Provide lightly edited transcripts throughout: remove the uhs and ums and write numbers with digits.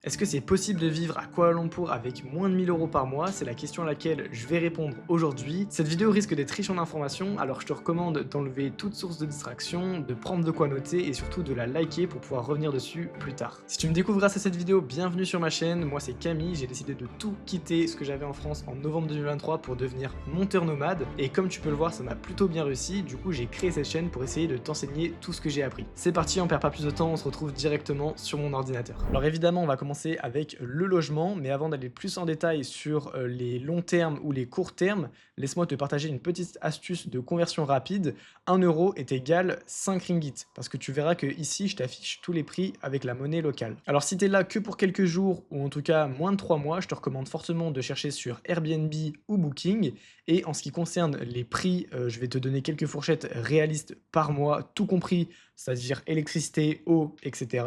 Est-ce que c'est possible de vivre à Kuala Lumpur avec moins de 1000 € par mois? C'est la question à laquelle je vais répondre aujourd'hui. Cette vidéo risque d'être riche en informations, alors je te recommande d'enlever toute source de distraction, de prendre de quoi noter et surtout de la liker pour pouvoir revenir dessus plus tard. Si tu me découvres grâce à cette vidéo, bienvenue sur ma chaîne, moi c'est Camille, j'ai décidé de tout quitter ce que j'avais en France en novembre 2023 pour devenir monteur nomade et comme tu peux le voir ça m'a plutôt bien réussi, du coup j'ai créé cette chaîne pour essayer de t'enseigner tout ce que j'ai appris. C'est parti, on perd pas plus de temps, on se retrouve directement sur mon ordinateur. Alors évidemment on va commencer avec le logement, mais avant d'aller plus en détail sur les longs termes ou les courts termes, laisse-moi te partager une petite astuce de conversion rapide. 1 € est égal 5 ringgit, parce que tu verras que ici je t'affiche tous les prix avec la monnaie locale. Alors si tu es là que pour quelques jours, ou en tout cas moins de 3 mois, je te recommande fortement de chercher sur Airbnb ou Booking, et en ce qui concerne les prix, je vais te donner quelques fourchettes réalistes par mois, tout compris, c'est-à-dire électricité, eau, etc.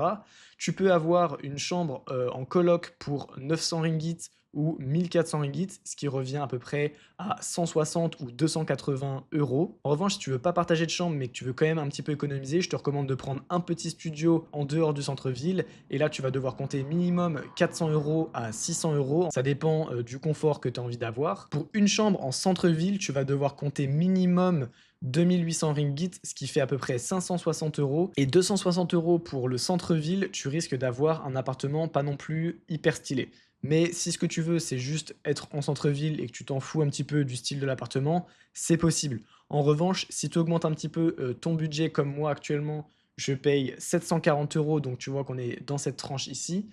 Tu peux avoir une chambre en coloc pour 900 ringgit ou 1400 ringgit, ce qui revient à peu près à 160 ou 280 euros. En revanche, si tu veux pas partager de chambre mais que tu veux quand même un petit peu économiser, je te recommande de prendre un petit studio en dehors du centre-ville. Et là, tu vas devoir compter minimum 400 € à 600 euros. Ça dépend du confort que tu as envie d'avoir. Pour une chambre en centre-ville, tu vas devoir compter minimum 2800 ringgit, ce qui fait à peu près 560 euros. Et 260 euros pour le centre-ville, tu risques d'avoir un appartement pas non plus hyper stylé. Mais si ce que tu veux, c'est juste être en centre-ville et que tu t'en fous un petit peu du style de l'appartement, c'est possible. En revanche, si tu augmentes un petit peu ton budget, comme moi actuellement, je paye 740 euros, donc tu vois qu'on est dans cette tranche ici.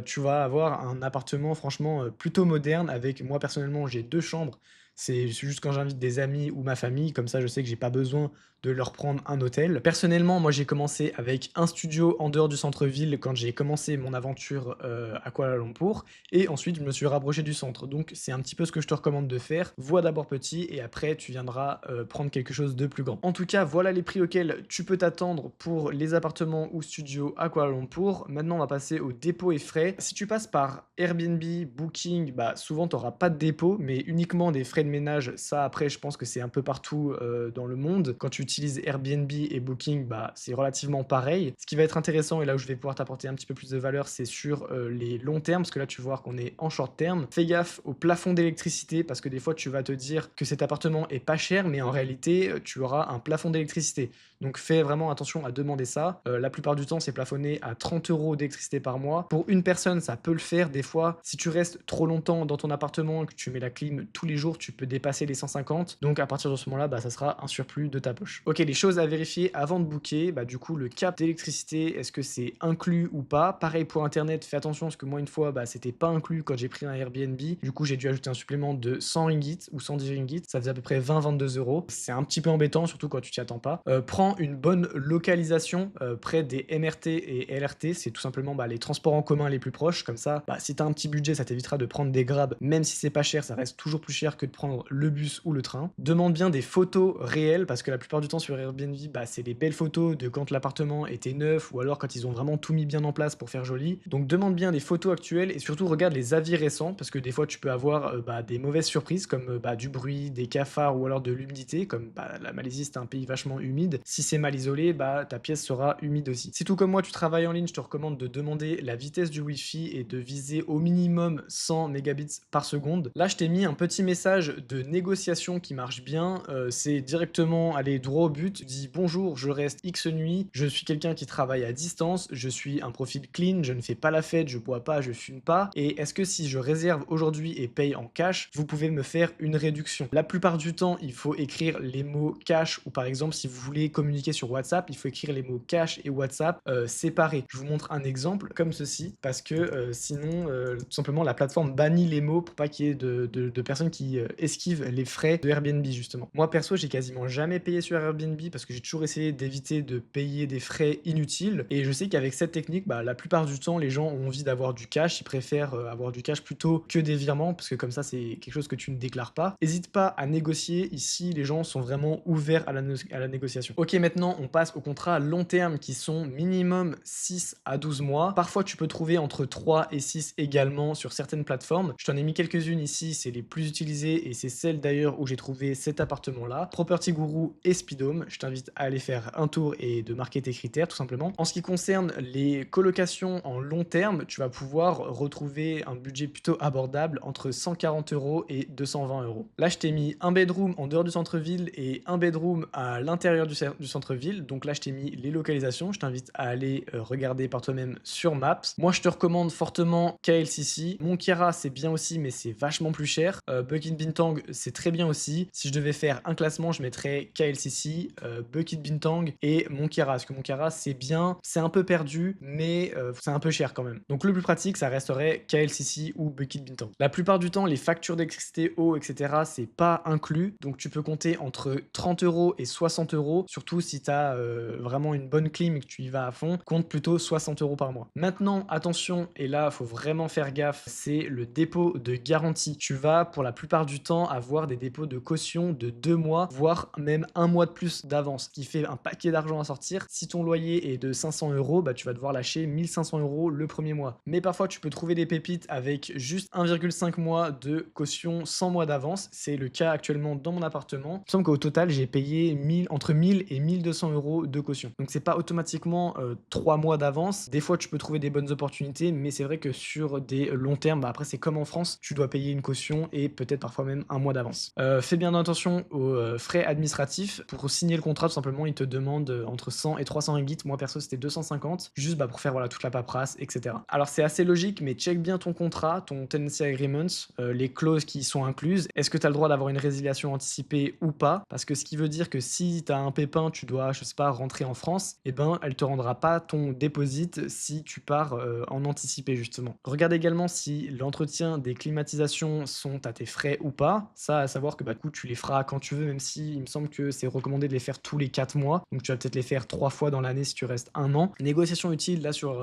Tu vas avoir un appartement franchement plutôt moderne avec, moi personnellement, j'ai 2 chambres. C'est juste quand j'invite des amis ou ma famille, comme ça je sais que j'ai pas besoin de leur prendre un hôtel. Personnellement, moi j'ai commencé avec un studio en dehors du centre-ville quand j'ai commencé mon aventure à Kuala Lumpur et ensuite je me suis rapproché du centre. Donc c'est un petit peu ce que je te recommande de faire. Vois d'abord petit et après tu viendras prendre quelque chose de plus grand. En tout cas, voilà les prix auxquels tu peux t'attendre pour les appartements ou studios à Kuala Lumpur. Maintenant, on va passer aux dépôts et frais. Si tu passes par Airbnb, Booking, bah souvent tu n'auras pas de dépôt, mais uniquement des frais de ménage. Ça, après, je pense que c'est un peu partout dans le monde. Quand tu utilises Airbnb et Booking, bah, c'est relativement pareil. Ce qui va être intéressant, et là où je vais pouvoir t'apporter un petit peu plus de valeur, c'est sur les longs termes, parce que là, tu vois qu'on est en short terme. Fais gaffe au plafond d'électricité, parce que des fois, tu vas te dire que cet appartement est pas cher, mais en réalité, tu auras un plafond d'électricité. Donc, fais vraiment attention à demander ça. La plupart du temps, c'est plafonné à 30 € d'électricité par mois. Pour une personne, ça peut le faire. Des fois, si tu restes trop longtemps dans ton appartement et que tu mets la clim tous les jours, tu peux dépasser les 150. Donc, à partir de ce moment-là, bah, ça sera un surplus de ta poche. Ok, les choses à vérifier avant de booker. Bah, du coup, le cap d'électricité, est-ce que c'est inclus ou pas? Pareil pour Internet, fais attention parce que moi, une fois, bah, c'était pas inclus quand j'ai pris un Airbnb. Du coup, j'ai dû ajouter un supplément de 100 ringgit ou 110 ringgit. Ça faisait à peu près 20-22 euros. C'est un petit peu embêtant, surtout quand tu t'y attends pas. Prends une bonne localisation près des MRT et LRT. C'est tout simplement bah, les transports en commun les plus proches. Comme ça, bah, si tu as un petit budget, ça t'évitera de prendre des grabs. Même si c'est pas cher, ça reste toujours plus cher que de prendre le bus ou le train. Demande bien des photos réelles parce que la plupart du temps sur Airbnb, bah, c'est les belles photos de quand l'appartement était neuf ou alors quand ils ont vraiment tout mis bien en place pour faire joli. Donc demande bien des photos actuelles et surtout regarde les avis récents parce que des fois tu peux avoir bah, des mauvaises surprises comme bah, du bruit, des cafards ou alors de l'humidité comme bah, la Malaisie c'est un pays vachement humide. Si c'est mal isolé, bah, ta pièce sera humide aussi. Si tout comme moi tu travailles en ligne, je te recommande de demander la vitesse du Wi-Fi et de viser au minimum 100 mégabits par seconde. Là je t'ai mis un petit message de négociation qui marche bien. C'est directement aller droit au but. Tu dis bonjour, je reste X nuit, je suis quelqu'un qui travaille à distance, je suis un profil clean, je ne fais pas la fête, je bois pas, je fume pas. Et est-ce que si je réserve aujourd'hui et paye en cash, vous pouvez me faire une réduction? La plupart du temps, il faut écrire les mots cash ou par exemple si vous voulez communiquer sur WhatsApp, il faut écrire les mots cash et WhatsApp séparés. Je vous montre un exemple comme ceci parce que sinon tout simplement la plateforme bannit les mots pour pas qu'il y ait de personnes qui esquivent les frais de Airbnb justement. Moi perso, j'ai quasiment jamais payé sur Airbnb parce que j'ai toujours essayé d'éviter de payer des frais inutiles et je sais qu'avec cette technique, bah, la plupart du temps, les gens ont envie d'avoir du cash, ils préfèrent avoir du cash plutôt que des virements parce que comme ça, c'est quelque chose que tu ne déclares pas. N'hésite pas à négocier, ici les gens sont vraiment ouverts à la négociation. Ok, maintenant on passe aux contrats long terme qui sont minimum 6 à 12 mois. Parfois tu peux trouver entre 3 et 6 également sur certaines plateformes. Je t'en ai mis quelques-unes ici, c'est les plus utilisées et c'est celles d'ailleurs où j'ai trouvé cet appartement là. Property Guru et Speed Stupidome. Je t'invite à aller faire un tour et de marquer tes critères tout simplement. En ce qui concerne les colocations en long terme, tu vas pouvoir retrouver un budget plutôt abordable entre 140 € et 220 €. Là, je t'ai mis un bedroom en dehors du centre-ville et un bedroom à l'intérieur du centre-ville. Donc là, je t'ai mis les localisations. Je t'invite à aller regarder par toi-même sur Maps. Moi, je te recommande fortement KLCC. Monkera, c'est bien aussi, mais c'est vachement plus cher. Bukit Bintang, c'est très bien aussi. Si je devais faire un classement, je mettrais KLCC, Bukit Bintang et Monkera. Parce que Monkera, c'est bien, c'est un peu perdu, mais c'est un peu cher quand même. Donc le plus pratique, ça resterait KLCC ou Bukit Bintang. La plupart du temps, les factures d'électricité, eau, etc., c'est pas inclus. Donc tu peux compter entre 30 € et 60 €, surtout si tu as vraiment une bonne clim et que tu y vas à fond, compte plutôt 60 € par mois. Maintenant, attention, et là, il faut vraiment faire gaffe, c'est le dépôt de garantie. Tu vas, pour la plupart du temps, avoir des dépôts de caution de 2 mois, voire même 1 mois de plus d'avance, ce qui fait un paquet d'argent à sortir. Si ton loyer est de 500 €, bah, tu vas devoir lâcher 1500 € le premier mois. Mais parfois, tu peux trouver des pépites avec juste 1,5 mois de caution, 100 mois d'avance. C'est le cas actuellement dans mon appartement. Il me semble qu'au total, j'ai payé entre 1000 et 1200 € de caution. Donc, c'est pas automatiquement 3 mois d'avance. Des fois, tu peux trouver des bonnes opportunités, mais c'est vrai que sur des longs termes, bah, après, c'est comme en France, tu dois payer une caution et peut-être parfois même 1 mois d'avance. Fais bien attention aux frais administratifs. Pour signer le contrat, tout simplement, ils te demandent entre 100 et 300 ringgit. Moi, perso, c'était 250, juste bah, pour faire voilà, toute la paperasse, etc. Alors, c'est assez logique, mais check bien ton contrat, ton tenancy agreement, les clauses qui y sont incluses. Est-ce que tu as le droit d'avoir une résiliation anticipée ou pas? Parce que ce qui veut dire que si tu as un pépin, tu dois, je sais pas, rentrer en France, et ben, elle te rendra pas ton déposit si tu pars en anticipé, justement. Regarde également si l'entretien des climatisations sont à tes frais ou pas. Ça, à savoir que bah, du coup, tu les feras quand tu veux, même si il me semble que c'est recommandé de les faire tous les 4 mois. Donc, tu vas peut-être les faire 3 fois dans l'année si tu restes 1 an. Négociation utile, là, sur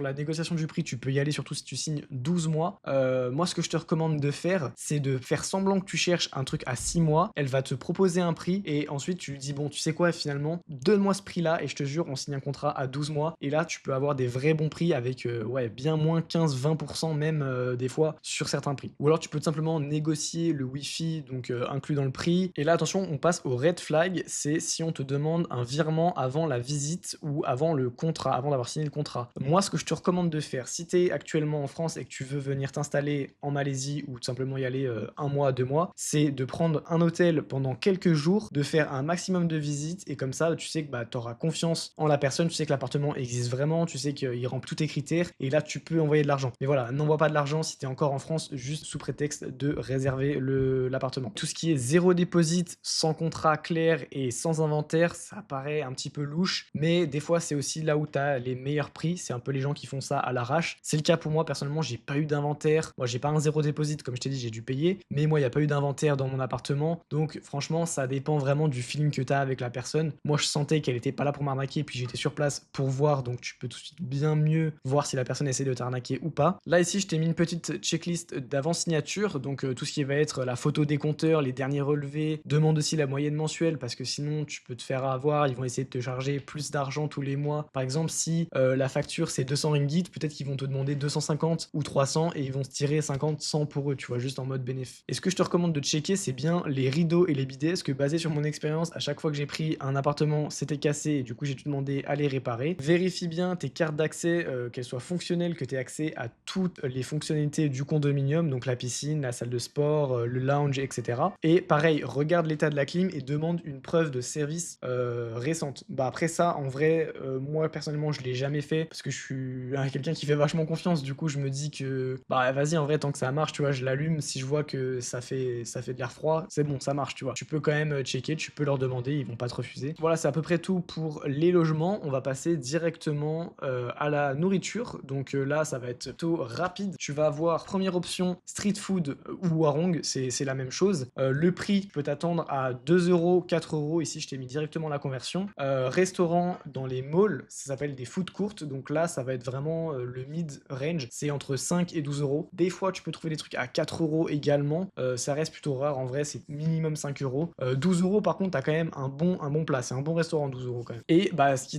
la négociation du prix, tu peux y aller, surtout si tu signes 12 mois. Moi, ce que je te recommande de faire, c'est de faire semblant que tu cherches un truc à 6 mois. Elle va te proposer un prix et ensuite, tu lui dis, bon, tu sais quoi, finalement, donne-moi ce prix-là et je te jure, on signe un contrat à 12 mois. Et là, tu peux avoir des vrais bons prix avec, ouais, bien moins 15-20% même des fois sur certains prix. Ou alors, tu peux tout simplement négocier le Wi-Fi, donc inclus dans le prix. Et là, attention, on passe au red flag, c'est si on te demande un virement avant la visite ou avant le contrat, avant d'avoir signé le contrat. Moi, ce que je te recommande de faire, si tu es actuellement en France et que tu veux venir t'installer en Malaisie ou tout simplement y aller 1 mois, 2 mois, c'est de prendre un hôtel pendant quelques jours, de faire un maximum de visites et comme ça, tu sais que bah, tu auras confiance en la personne, tu sais que l'appartement existe vraiment, tu sais qu'il remplit tous tes critères et là, tu peux envoyer de l'argent. Mais voilà, n'envoie pas de l'argent si tu es encore en France, juste sous prétexte de réserver l'appartement. Tout ce qui est zéro déposit, sans contrat clair et sans inventaire, ça paraît un petit peu louche, mais des fois, c'est aussi là où tu as les meilleurs prix. C'est un peu les gens qui font ça à l'arrache. C'est le cas pour moi, personnellement, j'ai pas eu d'inventaire. Moi, j'ai pas un zéro déposit, comme je t'ai dit, j'ai dû payer, mais moi, il n'y a pas eu d'inventaire dans mon appartement. Donc, franchement, ça dépend vraiment du feeling que tu as avec la personne. Moi, je sentais qu'elle était pas là pour m'arnaquer, puis j'étais sur place pour voir, donc tu peux tout de suite bien mieux voir si la personne essaie de t'arnaquer ou pas. Là, ici, je t'ai mis une petite checklist d'avant-signature, donc tout ce qui va être la photo des compteurs, les derniers relevés, demande aussi la moyenne mensuelle, parce que sinon, tu peux te faire avoir, ils vont essayer de te charger plus d'argent tous les mois. Par exemple, si la facture c'est 200 ringgit, peut-être qu'ils vont te demander 250 ou 300 et ils vont se tirer 50, 100 pour eux, tu vois, juste en mode bénéf. Et ce que je te recommande de checker, c'est bien les rideaux et les bidets, parce que basé sur mon expérience, à chaque fois que j'ai pris un appartement, c'était cassé et du coup j'ai dû demander à les réparer. Vérifie bien tes cartes d'accès, qu'elles soient fonctionnelles, que tu aies accès à toutes les fonctionnalités du condominium, donc la piscine, la salle de sport, le lounge, etc. Et pareil, regarde l'état de la clim et demande une preuve de service récente. Bah après ça, en vrai, moi personnellement, je l'ai jamais fait parce que je suis quelqu'un qui fait vachement confiance. Du coup, je me dis que bah vas-y, en vrai, tant que ça marche, tu vois, je l'allume. Si je vois que ça fait de l'air froid, c'est bon, ça marche, tu vois. Tu peux quand même checker, tu peux leur demander, ils vont pas te refuser. Voilà, c'est à peu près tout pour les logements. On va passer directement à la nourriture. Donc là, ça va être plutôt rapide. Tu vas avoir première option street food ou warung, c'est la même chose. Le prix peut t'attendre à 2 €, 4 €. Ici, je t'ai mis directement la conversion. Restaurant dans les malls, ça s'appelle des food courts. Donc là, ça va être vraiment le mid-range. C'est entre 5 et 12 €. Des fois, tu peux trouver des trucs à 4 € également. Ça reste plutôt rare. En vrai, c'est minimum 5 €. 12 €, par contre, t'as quand même un bon plat. C'est un bon restaurant, 12 € quand même. Et bah, ce qui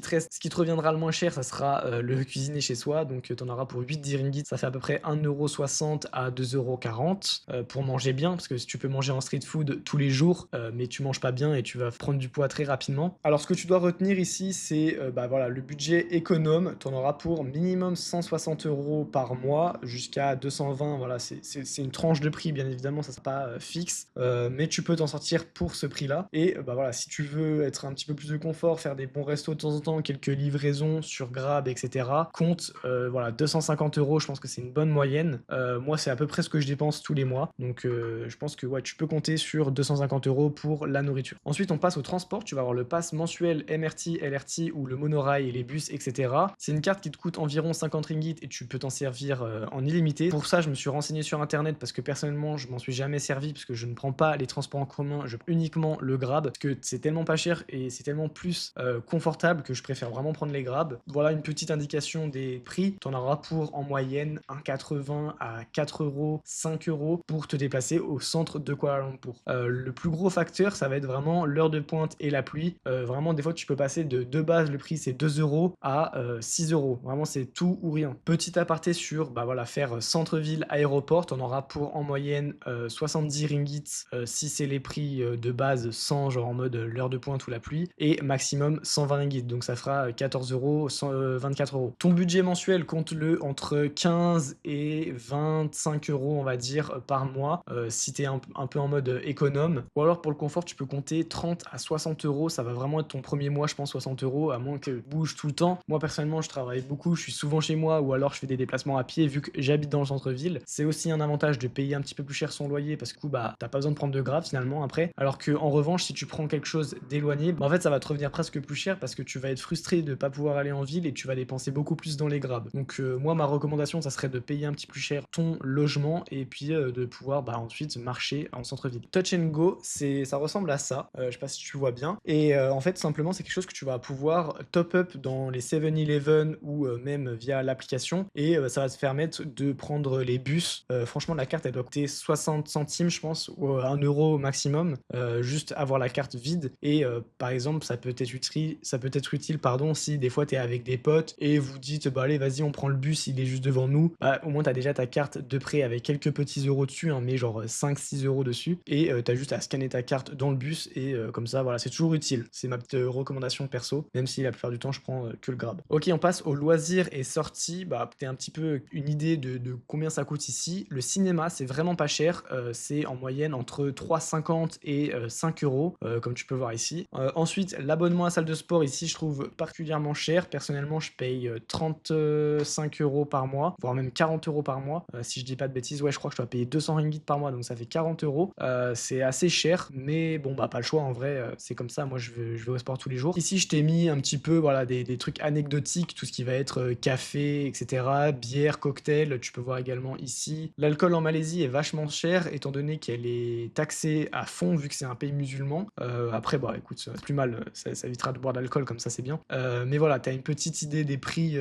te reviendra le moins cher, ça sera le cuisiner chez soi. Donc, t'en auras pour 8-10 ringgit. Ça fait à peu près 1,60 € à 2,40 € pour manger bien. Parce que si tu peux manger en street food tous les jours, mais tu manges pas bien et tu vas prendre du poids très rapidement. Alors ce que tu dois retenir ici, c'est bah voilà, le budget économe, tu en auras pour minimum 160 € par mois jusqu'à 220. Voilà, c'est une tranche de prix, bien évidemment, ça sera pas fixe, mais tu peux t'en sortir pour ce prix-là. Et bah voilà, si tu veux être un petit peu plus de confort, faire des bons restos de temps en temps, quelques livraisons sur Grab, etc., compte voilà, 250 €, je pense que c'est une bonne moyenne. Moi, c'est à peu près ce que je dépense tous les mois, donc je pense que ouais, tu peux compter sur 250 € pour la nourriture. Ensuite, on passe au transport. Tu vas avoir le pass mensuel MRT, LRT ou le monorail et les bus, etc. C'est une carte qui te coûte environ 50 ringgit et tu peux t'en servir en illimité. Pour ça, je me suis renseigné sur internet parce que personnellement, je m'en suis jamais servi parce que je ne prends pas les transports en commun, je prends uniquement le Grab parce que c'est tellement pas cher et c'est tellement plus confortable que je préfère vraiment prendre les Grab. Voilà une petite indication des prix. Tu en auras pour en moyenne 1,80 à 4 €, 5 € pour te déplacer au centre de Kuala Lumpur. Le plus gros facteur, ça va être vraiment l'heure de pointe et la pluie. Vraiment, des fois, tu peux passer de base, le prix c'est 2 € à 6 €. Vraiment, c'est tout ou rien. Petit aparté sur bah voilà, faire centre-ville, aéroport, on aura pour en moyenne 70 ringgit si c'est les prix de base sans genre en mode l'heure de pointe ou la pluie, et maximum 120 ringgit. Donc ça fera 14 €, 24 €. Ton budget mensuel, compte-le entre 15 et 25 € on va dire par mois si tu es un peu en mode économe. Ou alors pour le confort, tu peux compter 30 à 60 €. Ça va vraiment être ton premier mois, je pense, 60 €, à moins que je bouge tout le temps. Moi, personnellement, je travaille beaucoup, je suis souvent chez moi ou alors je fais des déplacements à pied vu que j'habite dans le centre-ville. C'est aussi un avantage de payer un petit peu plus cher son loyer parce que du coup, bah, t'as pas besoin de prendre de Grab finalement après. Alors que en revanche, si tu prends quelque chose d'éloigné, bah, en fait, ça va te revenir presque plus cher parce que tu vas être frustré de pas pouvoir aller en ville et tu vas dépenser beaucoup plus dans les Grab. Donc moi, ma recommandation, ça serait de payer un petit peu plus cher ton logement et puis de pouvoir bah, ensuite marcher en centre-ville. Touch and Go, ça ressemble à ça. Je sais pas si tu vois bien. Et en fait, simplement, c'est quelque chose que tu vas pouvoir top up dans les 7-Eleven ou même via l'application. Et ça va te permettre de prendre les bus. Franchement, la carte, elle doit coûter 60 centimes, je pense, ou 1 € au maximum. Juste avoir la carte vide. Et par exemple, ça peut être utile pardon, si des fois tu es avec des potes et vous dites, bah allez, vas-y, on prend le bus, il est juste devant nous. Bah, au moins, tu as déjà ta carte de prêt avec quelques petits euros dessus, hein, mais genre 5-6 € dessus. Et tu as juste à scanner ta carte dans le bus et comme ça, voilà, c'est toujours utile. C'est ma petite recommandation perso, même si la plupart du temps, je prends que le Grab. Ok, on passe aux loisirs et sorties. Bah, tu as un petit peu une idée de combien ça coûte ici. Le cinéma, c'est vraiment pas cher. C'est en moyenne entre 3,50 et 5 €, comme tu peux voir ici. Ensuite, l'abonnement à salle de sport, ici, je trouve particulièrement cher. Personnellement, je paye 35 € par mois, voire même 40 € par mois. Si je dis pas de bêtises, ouais, je crois que je dois payer 200 ringgit par mois, donc ça fait 40 €. C'est assez cher, mais bon, bah, pas le choix en vrai, c'est comme ça. Moi, je vais au sport tous les jours. Ici, je t'ai mis un petit peu, voilà, des trucs anecdotiques, tout ce qui va être café, etc., bière, cocktail. Tu peux voir également ici. L'alcool en Malaisie est vachement cher, étant donné qu'elle est taxée à fond, vu que c'est un pays musulman. Après, bah, écoute, c'est plus mal, ça évitera de boire de l'alcool, comme ça, c'est bien. Mais voilà, t'as une petite idée des prix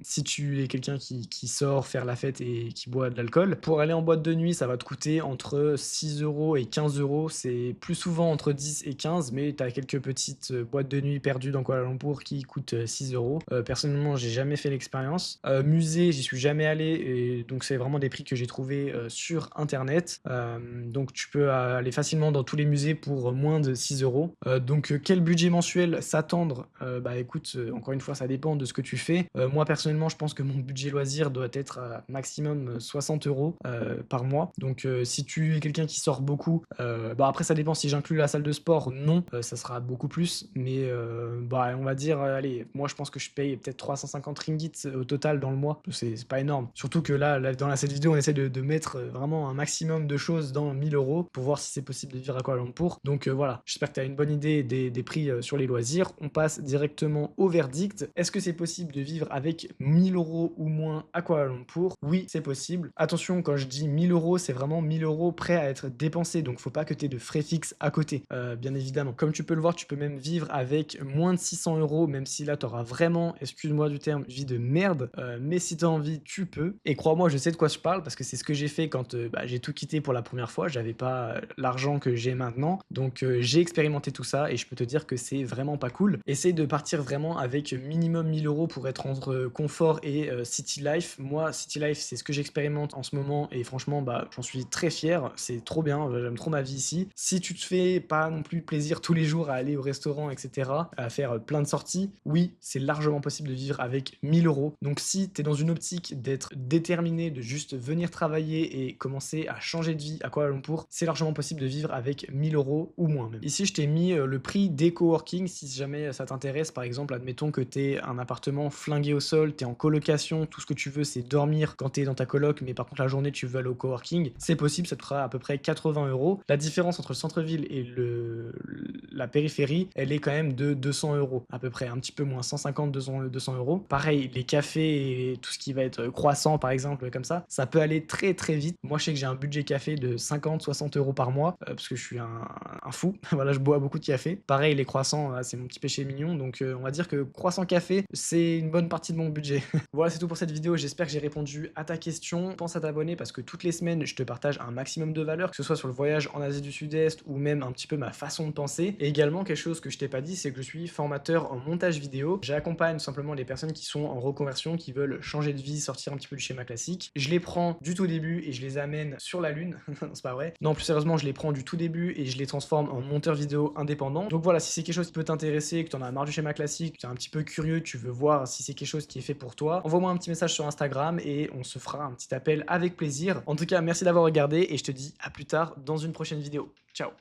si tu es quelqu'un qui sort faire la fête et qui boit de l'alcool. Pour aller en boîte de nuit, ça va te coûter entre 6 € et 15 €. C'est plus souvent entre 10 et 15, mais tu as quelques petites boîtes de nuit perdues dans Kuala Lumpur qui coûtent 6 €. Personnellement, j'ai jamais fait l'expérience. Musée, j'y suis jamais allé, et donc c'est vraiment des prix que j'ai trouvé sur internet. Donc tu peux aller facilement dans tous les musées pour moins de 6 €. Donc quel budget mensuel s'attendre? Bah écoute, encore une fois, ça dépend de ce que tu fais. Moi personnellement, je pense que mon budget loisir doit être à maximum 60 € par mois. Donc si tu es quelqu'un qui sort beaucoup, bah après ça dépend, si j'inclus la salle de sport, non, ça sera beaucoup plus. Mais bah on va dire, allez, moi je pense que je paye peut-être 350 ringgit au total dans le mois. C'est pas énorme. Surtout que là dans cette vidéo, on essaie de mettre vraiment un maximum de choses dans 1000 € pour voir si c'est possible de vivre à Kuala Lumpur. Donc voilà, j'espère que tu as une bonne idée des prix sur les loisirs. On passe directement au verdict. Est-ce que c'est possible de vivre avec 1000 € ou moins à Kuala Lumpur? Oui, c'est possible. Attention, quand je dis 1000 €, c'est vraiment 1000 € prêts à être dépensés. Donc faut pas que tu aies de frais fixes à côté, bien évidemment. Comme tu peux le voir, tu peux même vivre avec moins de 600 €, même si là tu auras vraiment, excuse-moi du terme, vie de merde. Mais si tu as envie, tu peux. Et crois-moi, je sais de quoi je parle parce que c'est ce que j'ai fait quand bah, j'ai tout quitté pour la première fois. J'avais pas l'argent que j'ai maintenant. Donc j'ai expérimenté tout ça et je peux te dire que c'est vraiment pas cool. Essaye de partir vraiment avec minimum 1000 € pour être entre confort et city life. Moi, city life, c'est ce que j'expérimente en ce moment et franchement, bah, j'en suis très fier. C'est trop bien. J'aime trop ma vie ici. Si tu te fais pas non plus plaisir tous les jours à aller au restaurant, etc., à faire plein de sorties, oui, c'est largement possible de vivre avec 1000 euros. Donc si tu es dans une optique d'être déterminé, de juste venir travailler et commencer à changer de vie à Kuala Lumpur, c'est largement possible de vivre avec 1000 euros ou moins même. Ici, je t'ai mis le prix des coworking si jamais ça t'intéresse. Par exemple, admettons que tu es un appartement flingué au sol, tu es en colocation, tout ce que tu veux, c'est dormir quand tu es dans ta coloc, mais par contre, la journée, tu veux aller au coworking, c'est possible, ça te fera à peu près 80 euros. La différence entre le centre-ville et la périphérie, elle est quand même de 200 euros à peu près, un petit peu moins, 150, 200 euros. Pareil, les cafés et tout ce qui va être croissant, par exemple, comme ça peut aller très très vite. Moi, je sais que j'ai un budget café de 50, 60 euros par mois, parce que je suis un fou. Voilà, je bois beaucoup de café. Pareil, les croissants, c'est mon petit péché mignon, donc on va dire que croissant café, c'est une bonne partie de mon budget. Voilà, c'est tout pour cette vidéo, j'espère que j'ai répondu à ta question. Pense à t'abonner parce que toutes les semaines, je te partage un maximum de valeur, que ce soit sur le voyage en Asie du Sud-Est ou même un petit peu ma façon de penser. Et également, quelque chose que je t'ai pas dit, c'est que je suis formateur en montage vidéo. J'accompagne simplement les personnes qui sont en reconversion, qui veulent changer de vie, sortir un petit peu du schéma classique. Je les prends du tout début et je les amène sur la lune. Non, c'est pas vrai. Non, plus sérieusement, je les prends du tout début et je les transforme en monteur vidéo indépendant. Donc voilà, si c'est quelque chose qui peut t'intéresser, que tu en as marre du schéma classique, que tu es un petit peu curieux, tu veux voir si c'est quelque chose qui est fait pour toi, envoie-moi un petit message sur Instagram et on se fera un petit appel avec plaisir. En tout cas, merci d'avoir regardé et je te dis à plus tard dans une prochaine vidéo. Ciao!